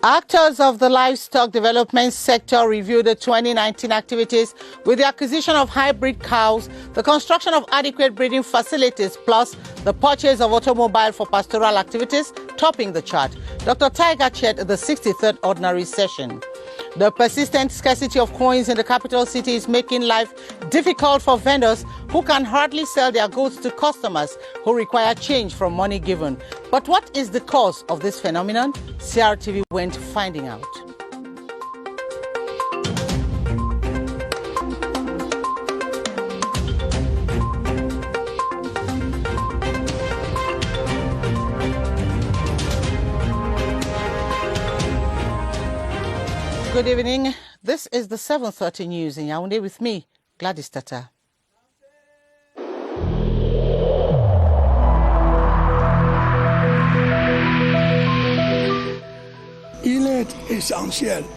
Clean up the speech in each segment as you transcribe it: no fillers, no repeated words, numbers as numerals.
Actors of the livestock development sector reviewed the 2019 activities with the acquisition of hybrid cows, the construction of adequate breeding facilities, plus the purchase of automobile for pastoral activities, topping the chart. Dr. Tiger chaired the 63rd ordinary session. The persistent scarcity of coins in the capital city is making life difficult for vendors who can hardly sell their goods to customers who require change from money given. But what is the cause of this phenomenon? CRTV went finding out. Good evening. This is the 7:30 news in Yaounde with me, Gladys Tata.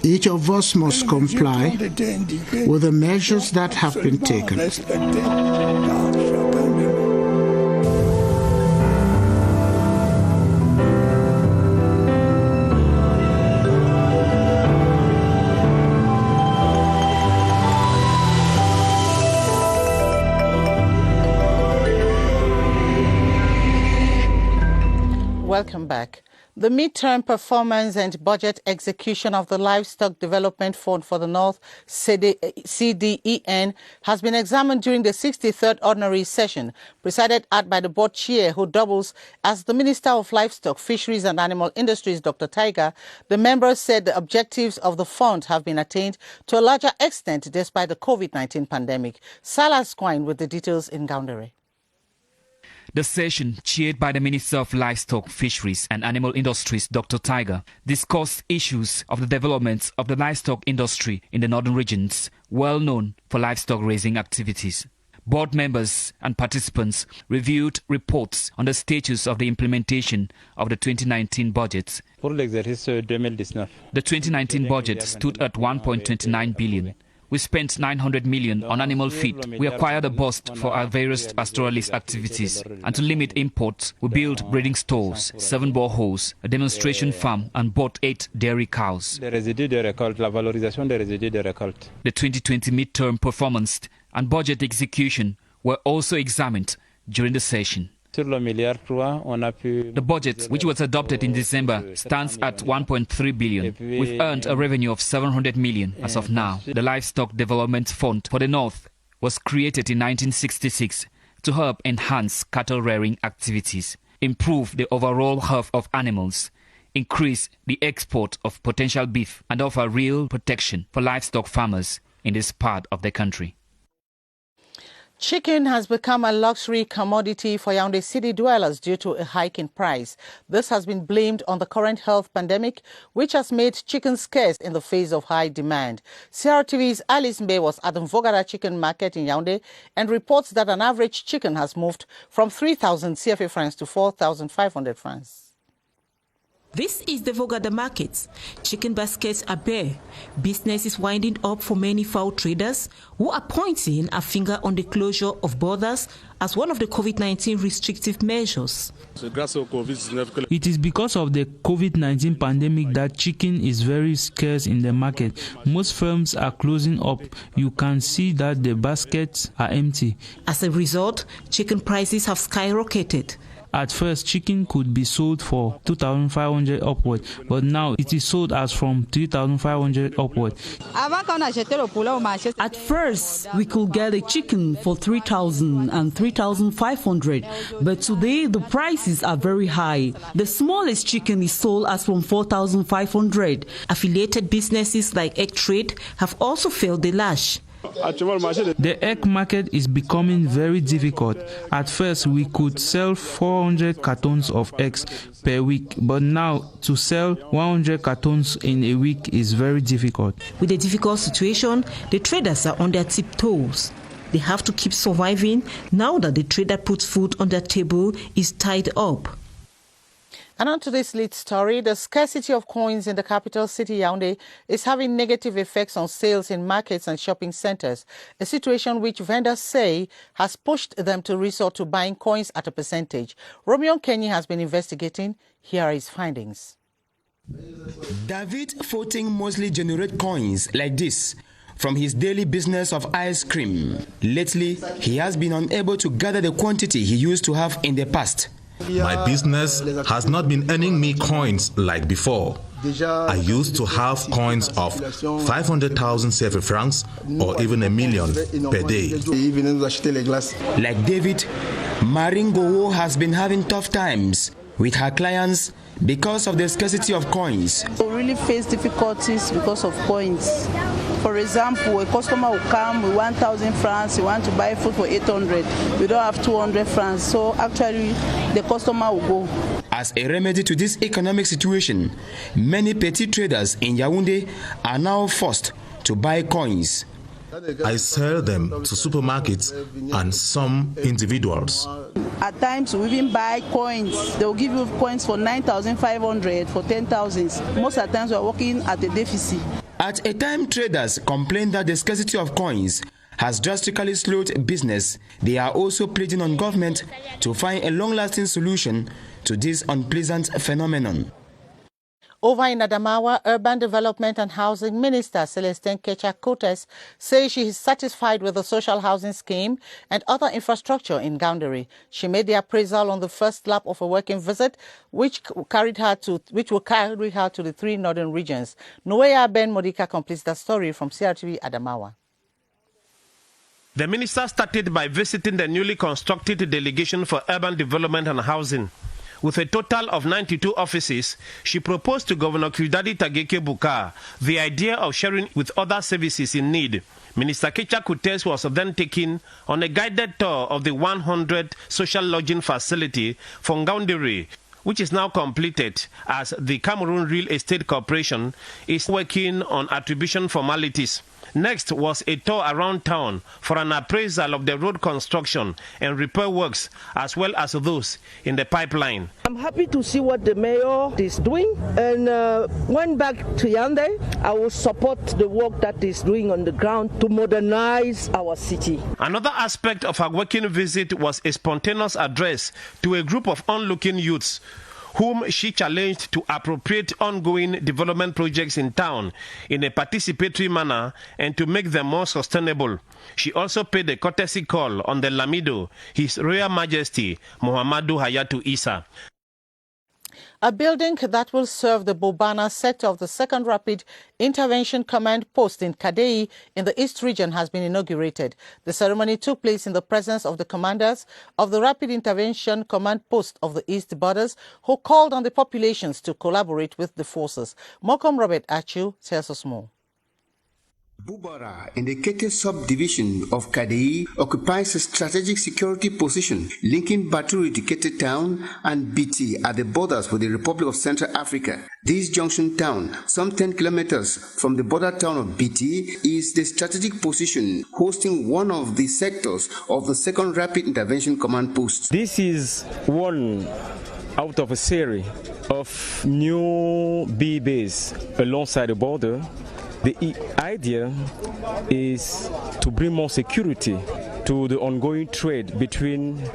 Each of us must comply with the measures that have been taken. Welcome back. The midterm performance and budget execution of the Livestock Development Fund for the North, CDEN, has been examined during the 63rd ordinary session, presided at by the board chair, who doubles as the Minister of Livestock, Fisheries and Animal Industries, Dr. Tiger. The members said the objectives of the fund have been attained to a larger extent despite the COVID-19 pandemic. Salas Quine with the details in Yaounde. The session, chaired by the Minister of Livestock, Fisheries and Animal Industries, Dr. Tiger, discussed issues of the development of the livestock industry in the northern regions, well known for livestock raising activities. Board members and participants reviewed reports on the status of the implementation of the 2019 budget. The 2019 budget stood at 1.29 billion. We spent 900 million on animal feed. We acquired a bus for our various pastoralist activities. And to limit imports, we built breeding stalls, 7 boreholes, a demonstration farm, and bought 8 dairy cows. The 2020 midterm performance and budget execution were also examined during the session. The budget, which was adopted in December, stands at 1.3 billion. We've earned a revenue of 700 million as of now. The Livestock Development Fund for the North was created in 1966 to help enhance cattle rearing activities, improve the overall health of animals, increase the export of potential beef, and offer real protection for livestock farmers in this part of the country. Chicken has become a luxury commodity for Yaounde city dwellers due to a hike in price. This has been blamed on the current health pandemic, which has made chicken scarce in the face of high demand. CRTV's Alice Mbe was at the Mvogara chicken market in Yaounde and reports that an average chicken has moved from 3,000 CFA francs to 4,500 francs. This is the Vogada market. Chicken baskets are bare. Business is winding up for many fowl traders who are pointing a finger on the closure of borders as one of the COVID-19 restrictive measures. It is because of the COVID-19 pandemic that chicken is very scarce in the market. Most firms are closing up. You can see that the baskets are empty. As a result, chicken prices have skyrocketed. At first, chicken could be sold for 2,500 upward, but now it is sold as from 3,500 upward. At first, we could get a chicken for 3,000 and 3,500, but today the prices are very high. The smallest chicken is sold as from 4,500. Affiliated businesses like egg trade have also felt the lash. The egg market is becoming very difficult. At first, we could sell 400 cartons of eggs per week, but now to sell 100 cartons in a week is very difficult. With the difficult situation, the traders are on their tiptoes. They have to keep surviving now that the trader puts food on their table is tied up. And on to this lead story, the scarcity of coins in the capital city, Yaounde, is having negative effects on sales in markets and shopping centers, a situation which vendors say has pushed them to resort to buying coins at a percentage. Romeo Kenyi has been investigating. Here are his findings. David Foting mostly generates coins like this from his daily business of ice cream. Lately, he has been unable to gather the quantity he used to have in the past. My business has not been earning me coins like before. I used to have coins of 500,000 CFA francs or even $1 million per day. Like David, Maringo has been having tough times with her clients because of the scarcity of coins. We really face difficulties because of coins. For example, a customer will come with 1,000 francs, he wants to buy food for 800. We don't have 200 francs, so actually the customer will go. As a remedy to this economic situation, many petty traders in Yaounde are now forced to buy coins. I sell them to supermarkets and some individuals. At times we even buy coins. They will give you coins for 9,500, for 10,000. Most of the times we are working at a deficit. At a time traders complain that the scarcity of coins has drastically slowed business, they are also pleading on government to find a long-lasting solution to this unpleasant phenomenon. Over in Adamawa, Urban Development and Housing Minister Celestine Kecha-Kotes says she is satisfied with the social housing scheme and other infrastructure in Yaounde. She made the appraisal on the first lap of a working visit, which will carry her to the 3 northern regions. Noea Ben Modika completes that story from CRTV Adamawa. The minister started by visiting the newly constructed Delegation for Urban Development and Housing. With a total of 92 offices, she proposed to Governor Kudadi Tageke Bukar the idea of sharing with other services in need. Minister Kecha-Kotes was then taken on a guided tour of the 100 social lodging facility for Yaounde, which is now completed as the Cameroon Real Estate Corporation is working on attribution formalities. Next was a tour around town for an appraisal of the road construction and repair works, as well as those in the pipeline. I'm happy to see what the mayor is doing, and when back to Yaounde, I will support the work that is doing on the ground to modernize our city. Another aspect of her working visit was a spontaneous address to a group of onlooking youths whom she challenged to appropriate ongoing development projects in town in a participatory manner and to make them more sustainable. She also paid a courtesy call on the Lamido, His Royal Majesty Muhammadu Hayatu Isa. A building that will serve the Bobana sector of the 2nd Rapid Intervention Command Post in Kadei in the East region has been inaugurated. The ceremony took place in the presence of the commanders of the Rapid Intervention Command Post of the East Borders, who called on the populations to collaborate with the forces. Mokom Robert Achu tells us more. Bubara, in the Kete subdivision of Kadei, occupies a strategic security position linking Baturi to Kete town and Biti at the borders with the Republic of Central Africa. This junction town, some 10 kilometers from the border town of Biti, is the strategic position hosting one of the sectors of the 2nd Rapid Intervention Command Post. This is one out of a series of new B bases alongside the border. The idea is to bring more security to the ongoing trade between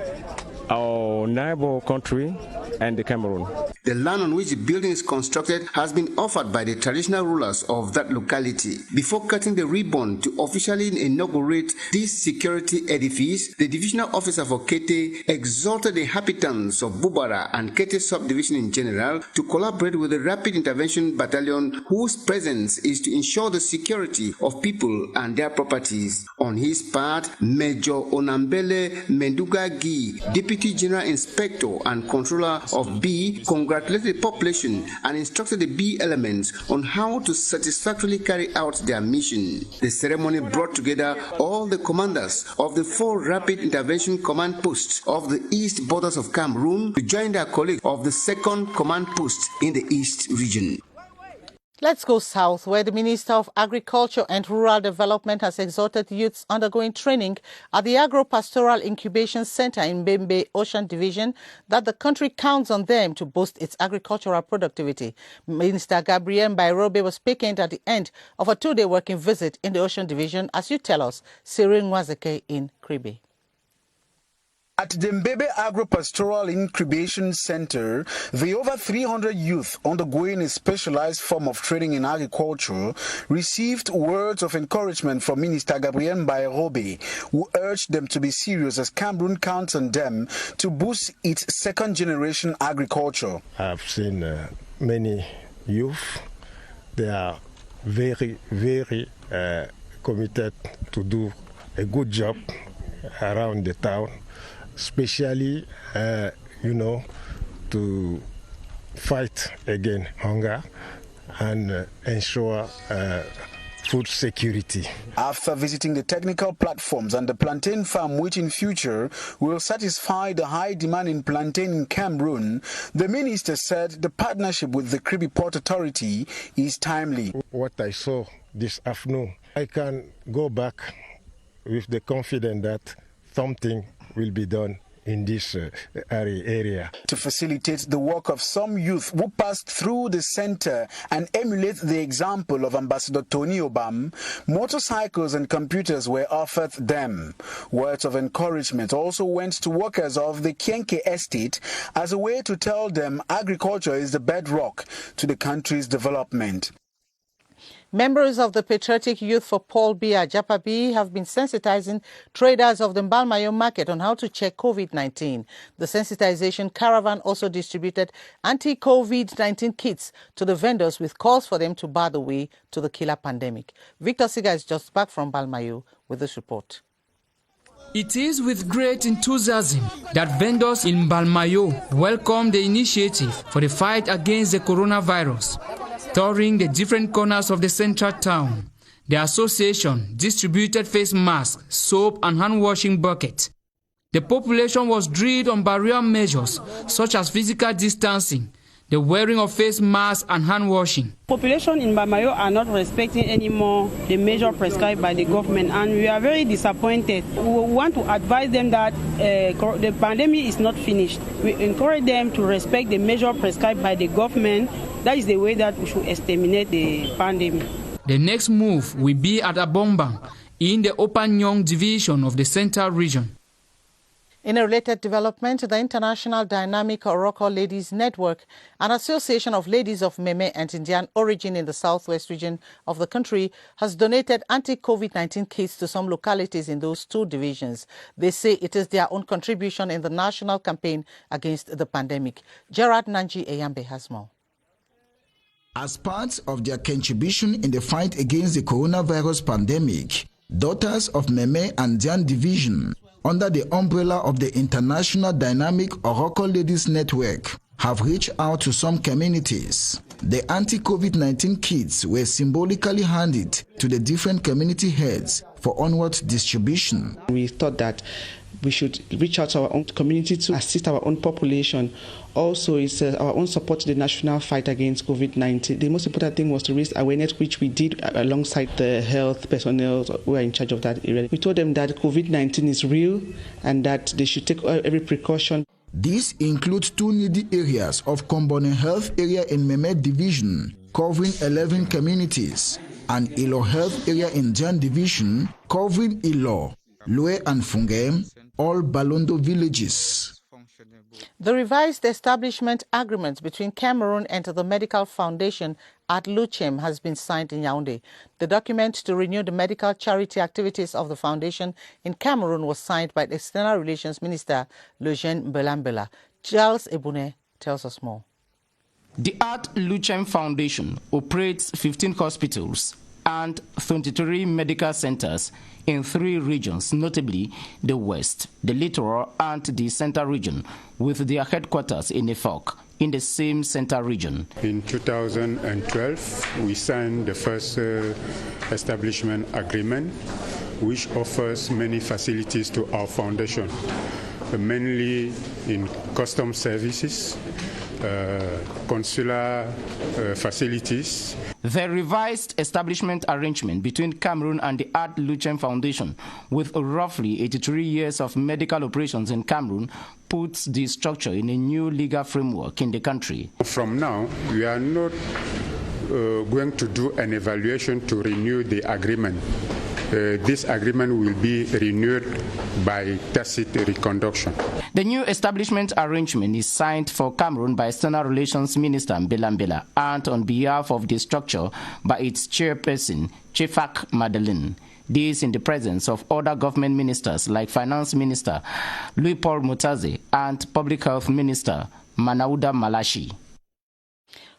our neighbor country and the Cameroon. The land on which the building is constructed has been offered by the traditional rulers of that locality. Before cutting the ribbon to officially inaugurate this security edifice, the divisional officer for Kete exhorted the inhabitants of Bubara and Kete subdivision in general to collaborate with the Rapid Intervention Battalion, whose presence is to ensure the security of people and their properties. On his part, Major Onambele Mendugagi, Deputy General Inspector and Controller of B, congratulated the population and instructed the B elements on how to satisfactorily carry out their mission. The ceremony brought together all the commanders of the 4 Rapid Intervention Command Posts of the East Borders of Cameroon to join their colleagues of the 2nd Command Post in the East region. Let's go south, where the Minister of Agriculture and Rural Development has exhorted youths undergoing training at the Agro-Pastoral Incubation Center in Bembe Ocean Division that the country counts on them to boost its agricultural productivity. Minister Gabriel Bairobe was speaking at the end of a 2-day working visit in the Ocean Division, as you tell us, Cyril Nwazeke in Kribe. At the Mbebe Agro-Pastoral Incubation Center, the over 300 youth undergoing a specialized form of training in agriculture received words of encouragement from Minister Gabriel Mbaye-Robe, who urged them to be serious as Cameroon counts on them to boost its second-generation agriculture. I've seen many youth. They are very, very committed to do a good job around the town. Especially, to fight against hunger and ensure food security. After visiting the technical platforms and the plantain farm, which in future will satisfy the high demand in plantain in Cameroon, the minister said the partnership with the Kribi Port Authority is timely. What I saw this afternoon, I can go back with the confidence that something will be done in this area. To facilitate the work of some youth who passed through the center and emulate the example of Ambassador Tony Obam, motorcycles and computers were offered them. Words of encouragement also went to workers of the Kienke estate as a way to tell them agriculture is the bedrock to the country's development. Members of the Patriotic Youth for Paul Biya Japabi have been sensitizing traders of the Mbalmayo market on how to check COVID-19. The sensitization caravan also distributed anti-COVID-19 kits to the vendors with calls for them to bar the way to the killer pandemic. Victor Siga is just back from Mbalmayo with this report. It is with great enthusiasm that vendors in Mbalmayo welcome the initiative for the fight against the coronavirus. Touring the different corners of the central town, the association distributed face masks, soap and hand-washing buckets. The population was drilled on barrier measures such as physical distancing, the wearing of face masks and hand-washing. Population in Mbalmayo are not respecting anymore the measure prescribed by the government, and we are very disappointed. We want to advise them that the pandemic is not finished. We encourage them to respect the measure prescribed by the government. That is the way that we should exterminate the pandemic. The next move will be at Abombang in the Opanyong division of the Central Region. In a related development, the International Dynamic Oroko Ladies Network, an association of ladies of Meme and Indian origin in the southwest region of the country, has donated anti-COVID-19 kits to some localities in those two divisions. They say it is their own contribution in the national campaign against the pandemic. Gerard Nanji Eyambe has more. As part of their contribution in the fight against the coronavirus pandemic, daughters of Meme and Dian Division, under the umbrella of the International Dynamic Oroko Ladies Network, have reached out to some communities. The anti-COVID-19 kits were symbolically handed to the different community heads for onward distribution. We thought that we should reach out to our own community to assist our own population. Also, it's our own support to the national fight against COVID-19. The most important thing was to raise awareness, which we did alongside the health personnel who are in charge of that area. We told them that COVID-19 is real and that they should take every precaution. This includes two needy areas of Kombone Health Area in Meme Division, covering 11 communities, and Ilo Health Area in Jan Division, covering Ilo, Lue and Fungem, all Balondo villages. The revised establishment agreement between Cameroon and the Medical Foundation at Luchem has been signed in Yaounde. The document to renew the medical charity activities of the foundation in Cameroon was signed by the External Relations Minister Luchem Foundation. Charles Ebune tells us more. The Luchem Foundation operates 15 hospitals and 23 medical centers in 3 regions, notably the West, the Littoral, and the Central region, with their headquarters in Efok, in the same Central region. In 2012, we signed the first establishment agreement, which offers many facilities to our foundation, mainly in customs services, consular facilities. The revised establishment arrangement between Cameroon and the Luchem Foundation, with roughly 83 years of medical operations in Cameroon, puts the structure in a new legal framework in the country. From now, we are not going to do an evaluation to renew the agreement. this agreement will be renewed by tacit reconduction. The new establishment arrangement is signed for Cameroon by External Relations Minister Mbela and on behalf of the structure by its chairperson, Chefak Madeleine. This in the presence of other government ministers like Finance Minister Louis-Paul Mutaze and Public Health Minister Manauda Malashi.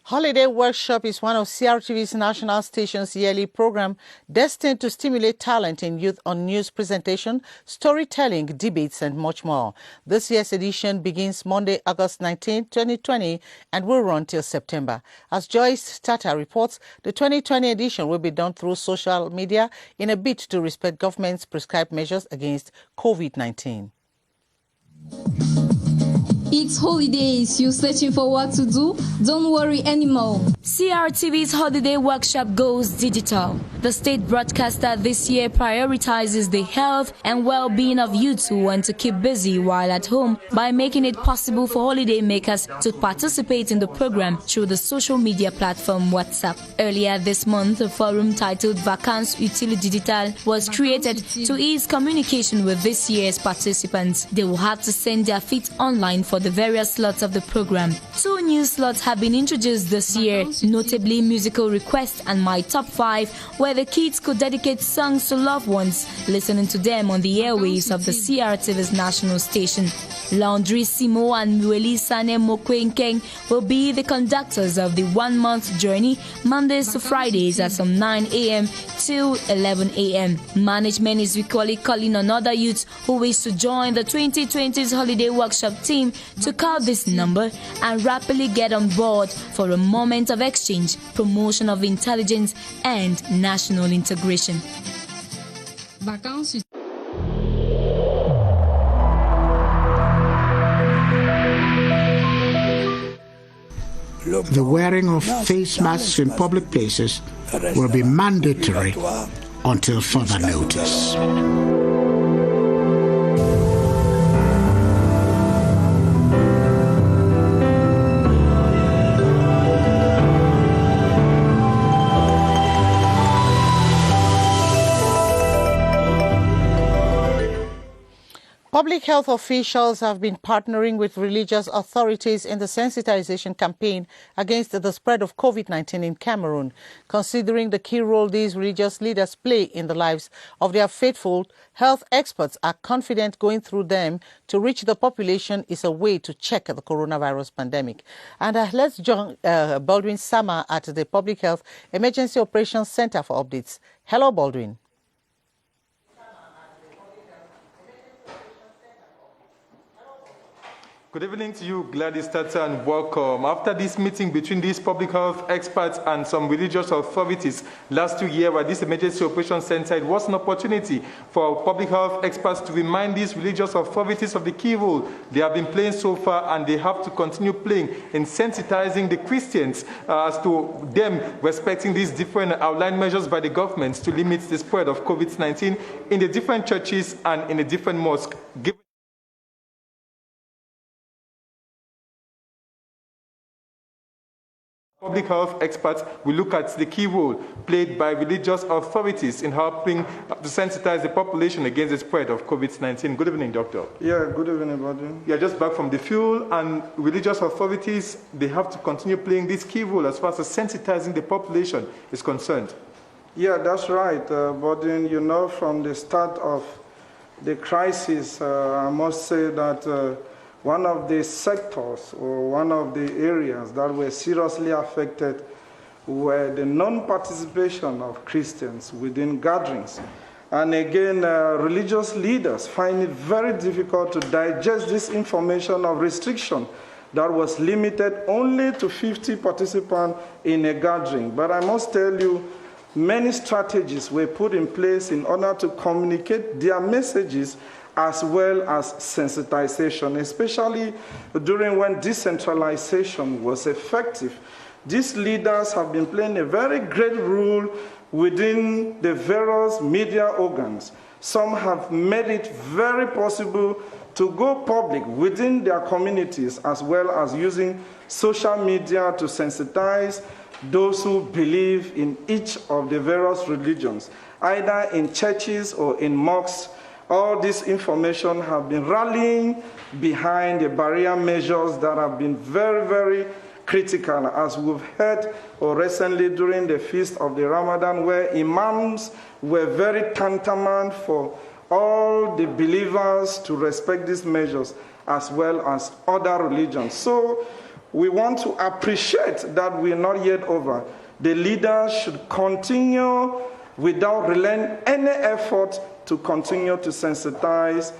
Holiday Workshop is one of CRTV's national station's yearly program destined to stimulate talent in youth on news presentation, storytelling, debates, and much more. This year's edition begins Monday, August 19, 2020, and will run till September. As Joyce Tata reports, the 2020 edition will be done through social media in a bid to respect government's prescribed measures against COVID-19. It's holidays. You searching for what to do? Don't worry anymore. CRTV's Holiday Workshop goes digital. The state broadcaster this year prioritizes the health and well-being of youths who want to keep busy while at home by making it possible for holiday makers to participate in the program through the social media platform WhatsApp. Earlier this month, a forum titled Vacances Utiles Digital was created to ease communication with this year's participants. They will have to send their feet online for the various slots of the program. 2 new slots have been introduced this year, notably Musical Request and My Top 5, where the kids could dedicate songs to loved ones, listening to them on the airwaves of the CRTV's national station. Laundry Simo and Mueli Sane Mokwenkeng will be the conductors of the 1-month journey, Mondays to Fridays at some 9 a.m. till 11 a.m. Management is equally calling on other youths who wish to join the 2020's Holiday Workshop team to call this number and rapidly get on board for a moment of exchange, promotion of intelligence, and national integration. The wearing of face masks in public places will be mandatory until further notice. Public health officials have been partnering with religious authorities in the sensitization campaign against the spread of COVID-19 in Cameroon. Considering the key role these religious leaders play in the lives of their faithful, health experts are confident going through them to reach the population is a way to check the coronavirus pandemic. And let's join Baldwin Sama at the Public Health Emergency Operations Center for updates. Hello, Baldwin. Good evening to you, Gladys Tata, and welcome. After this meeting between these public health experts and some religious authorities last 2 years at this emergency operations center, it was an opportunity for public health experts to remind these religious authorities of the key role they have been playing so far, and they have to continue playing in sensitizing the Christians as to them respecting these different outlined measures by the government to limit the spread of COVID-19 in the different churches and in the different mosques. Public health experts will look at the key role played by religious authorities in helping to sensitize the population against the spread of COVID-19. Good evening, Doctor. Yeah, good evening, everybody. You're just back from the field, and religious authorities, they have to continue playing this key role as far as sensitizing the population is concerned. Yeah, that's right. But then, you know, from the start of the crisis, I must say that one of the sectors or one of the areas that were seriously affected were the non-participation of Christians within gatherings. And again, religious leaders find it very difficult to digest this information of restriction that was limited only to 50 participants in a gathering. But I must tell you, many strategies were put in place in order to communicate their messages as well as sensitization, especially during when decentralization was effective. These leaders have been playing a very great role within the various media organs. Some have made it very possible to go public within their communities, as well as using social media to sensitize those who believe in each of the various religions, either in churches or in mosques. All this information have been rallying behind the barrier measures that have been very, very critical, as we've heard recently during the feast of the Ramadan, where imams were very tantamount for all the believers to respect these measures, as well as other religions. So we want to appreciate that we're not yet over. The leaders should continue without relenting any effort to continue to sensitize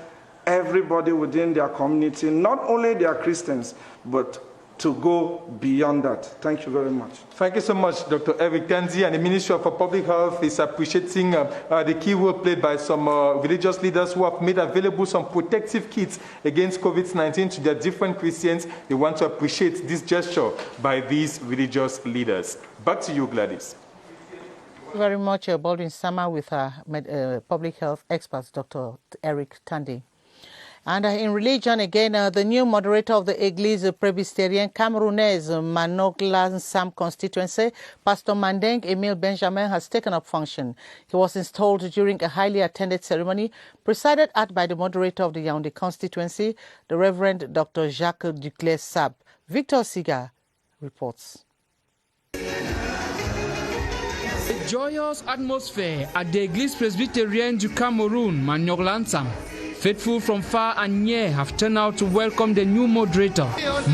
everybody within their community, not only their Christians, but to go beyond that. Thank you very much. Thank you so much, Dr. Eric Kenzie. And the Ministry of Public Health is appreciating the key role played by some religious leaders who have made available some protective kits against COVID-19 to their different Christians. They want to appreciate this gesture by these religious leaders. Back to you, Gladys. Thank you very much, Baldwin Sama, with our public health experts, Dr. Eric Kenzie. And in religion, again, the new moderator of the Église Presbytérienne Camerounaise Manoglan Sam constituency, Pastor Mandeng Emile Benjamin, has taken up function. He was installed during a highly attended ceremony presided at by the moderator of the Yaounde constituency, the Reverend Dr. Jacques Duclé Sab. Victor Siga reports. A joyous atmosphere at the Église Presbytérienne du Cameroun, Manoglan Sam. Faithful from far and near have turned out to welcome the new moderator,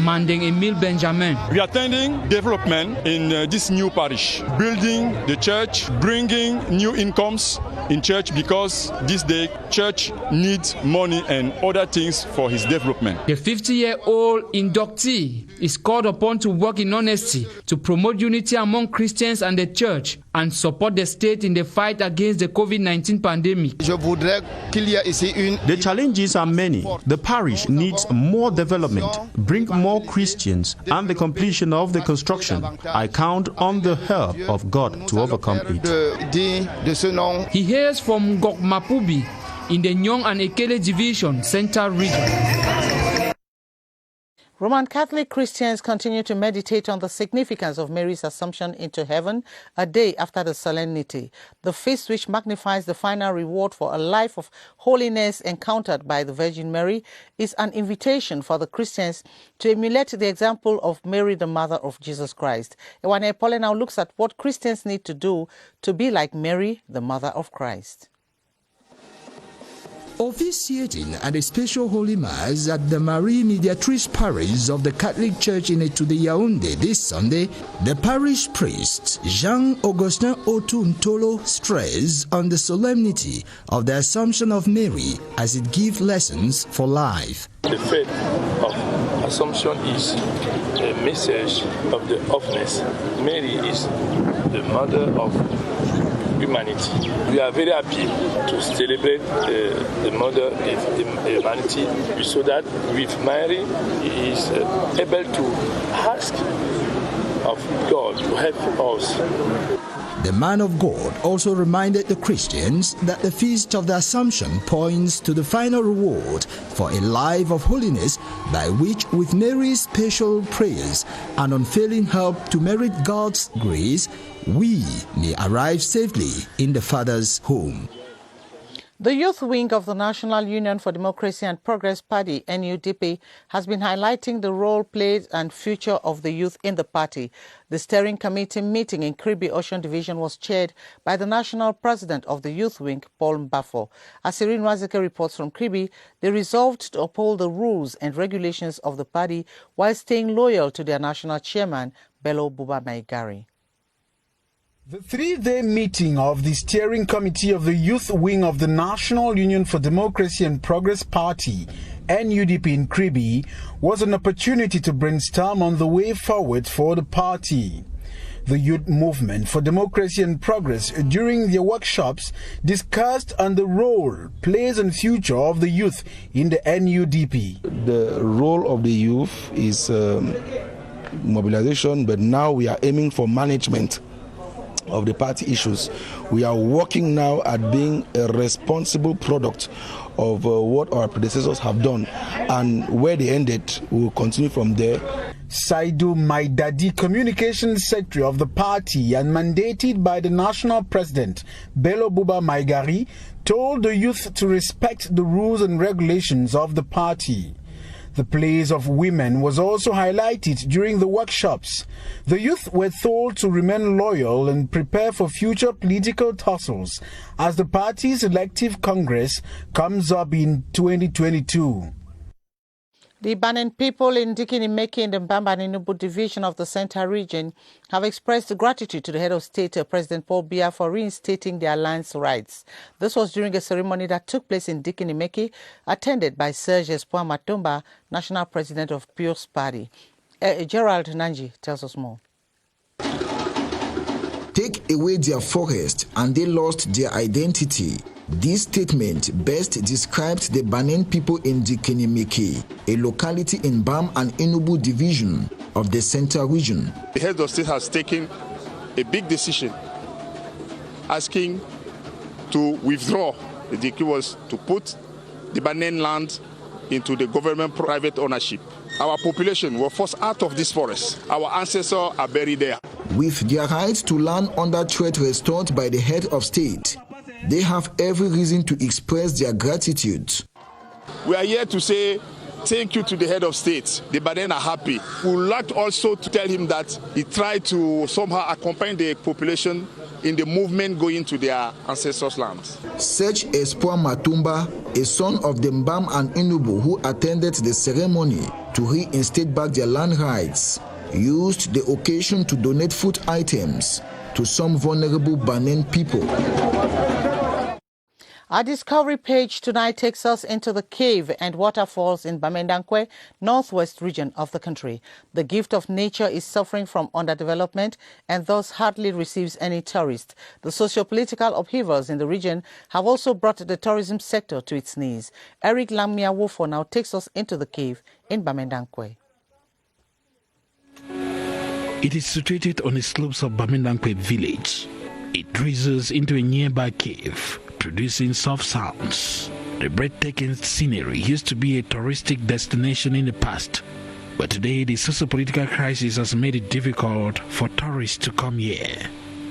Mandeng Emile Benjamin. We are attending development in this new parish, building the church, bringing new incomes in church, because this day church needs money and other things for his development. The 50-year-old inductee is called upon to work in honesty to promote unity among Christians and the church and support the state in the fight against the COVID-19 pandemic. The challenges are many. The parish needs more development, bring more Christians, and the completion of the construction. I count on the help of God to overcome it. He hails from Gokmapubi in the Nyong and Ekele Division, Central Region. Roman Catholic Christians continue to meditate on the significance of Mary's Assumption into heaven a day after the solemnity. The feast, which magnifies the final reward for a life of holiness encountered by the Virgin Mary, is an invitation for the Christians to emulate the example of Mary, the mother of Jesus Christ. Yaounde Paul now looks at what Christians need to do to be like Mary, the mother of Christ. Officiating at a special Holy Mass at the Marie Mediatrice Parish of the Catholic Church in Etude Yaounde this Sunday, the parish priest Jean-Augustin Otuntolo stressed on the solemnity of the Assumption of Mary as it gives lessons for life. The faith of Assumption is a message of the offness. Mary is the mother of humanity. We are very happy to celebrate the mother of humanity, so that with Mary he is able to ask of God to help us. The man of God also reminded the Christians that the Feast of the Assumption points to the final reward for a life of holiness, by which, with Mary's special prayers and unfailing help to merit God's grace, we may arrive safely in the Father's home. The youth wing of the National Union for Democracy and Progress Party, NUDP, has been highlighting the role played and future of the youth in the party. The steering committee meeting in Kribi Ocean Division was chaired by the national president of the youth wing, Paul Mbafo. As Irene Wazeke reports from Kribi, they resolved to uphold the rules and regulations of the party while staying loyal to their national chairman, Bello Buba Maigari. The three-day meeting of the steering committee of the youth wing of the National Union for Democracy and Progress Party, NUDP in Kribi, was an opportunity to brainstorm on the way forward for the party. The Youth Movement for Democracy and Progress during their workshops discussed on the role, place and future of the youth in the NUDP. The role of the youth is mobilization, but now we are aiming for management of the party issues. We are working now at being a responsible product of what our predecessors have done, and where they ended, we will continue from there. Saidu Maidadi, Communications Secretary of the party and mandated by the national president, Bello Buba Maigari, told the youth to respect the rules and regulations of the party. The place of women was also highlighted during the workshops. The youth were told to remain loyal and prepare for future political tussles as the party's elective congress comes up in 2022. The Banin people in Dikinimeki in the Mbamba and Enugu division of the Central region have expressed gratitude to the head of state, President Paul Biya, for reinstating their land's rights. This was during a ceremony that took place in Dikinimeki, attended by Serge Espoir Matumba, national president of Pure's party. Gerald Nanji tells us more. Take away their forest and they lost their identity. This statement best described the Banin people in Dikinimeki, a locality in Bam and Enugu division of the Central region. The head of state has taken a big decision, asking to withdraw. The decree was to put the Banin land into the government private ownership. Our population were forced out of this forest. Our ancestors are buried there. With their rights to land under threat restored by the head of state, they have every reason to express their gratitude. We are here to say thank you to the head of state. The Banin are happy. We would like also to tell him that he tried to somehow accompany the population in the movement going to their ancestors' lands. Serge Espoir Matumba, a son of the Mbam and Enugu who attended the ceremony to reinstate back their land rights, used the occasion to donate food items to some vulnerable Banin people. Our Discovery page tonight takes us into the cave and waterfalls in Bamendankwe, northwest region of the country. The gift of nature is suffering from underdevelopment and thus hardly receives any tourists. The socio-political upheavals in the region have also brought the tourism sector to its knees. Eric Wofo now takes us into the cave in Bamendankwe. It is situated on the slopes of Bamendankwe village. It drizzles into a nearby cave, producing soft sounds. The breathtaking scenery used to be a touristic destination in the past, but today the socio-political crisis has made it difficult for tourists to come here.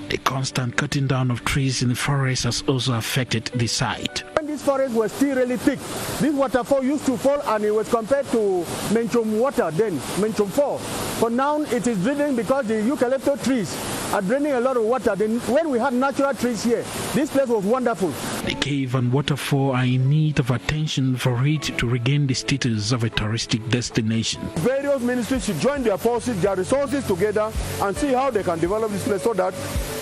The constant cutting down of trees in the forest has also affected the site. When this forest was still really thick, this waterfall used to fall and it was compared to Menchum water then, Menchum 4. But now it is draining because the eucalyptus trees are draining a lot of water. Then when we had natural trees here, this place was wonderful. The cave and waterfall are in need of attention for it to regain the status of a touristic destination. Various ministries should join their forces, their resources together and see how they can develop this place so that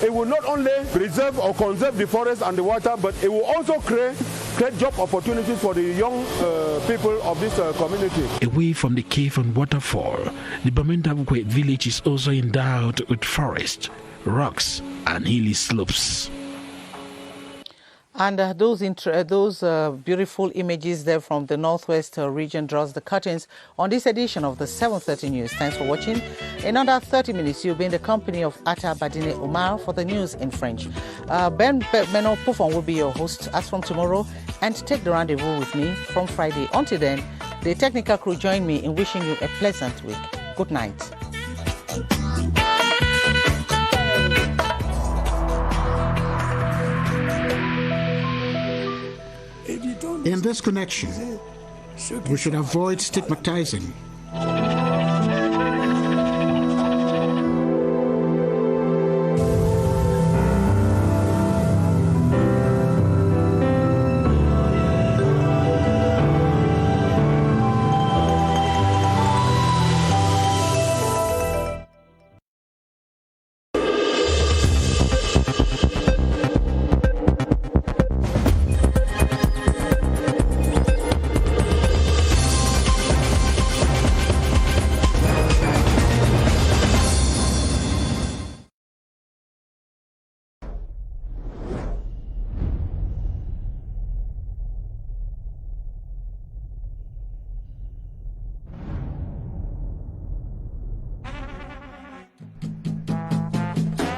it will not only preserve or conserve the forest and the water, but it will also create job opportunities for the young people of this community. Away from the cave and waterfall, the Bamendankwe village is also endowed with forest, rocks and hilly slopes. And those beautiful images there from the northwest region draws the curtains on this edition of the 7:30 News. Thanks for watching. In under 30 minutes, you'll be in the company of Atta Badine Omar for the news in French. Ben Beno Pufon will be your host as from tomorrow and take the rendezvous with me from Friday. Until then, the technical crew join me in wishing you a pleasant week. Good night. In this connection, we should avoid stigmatizing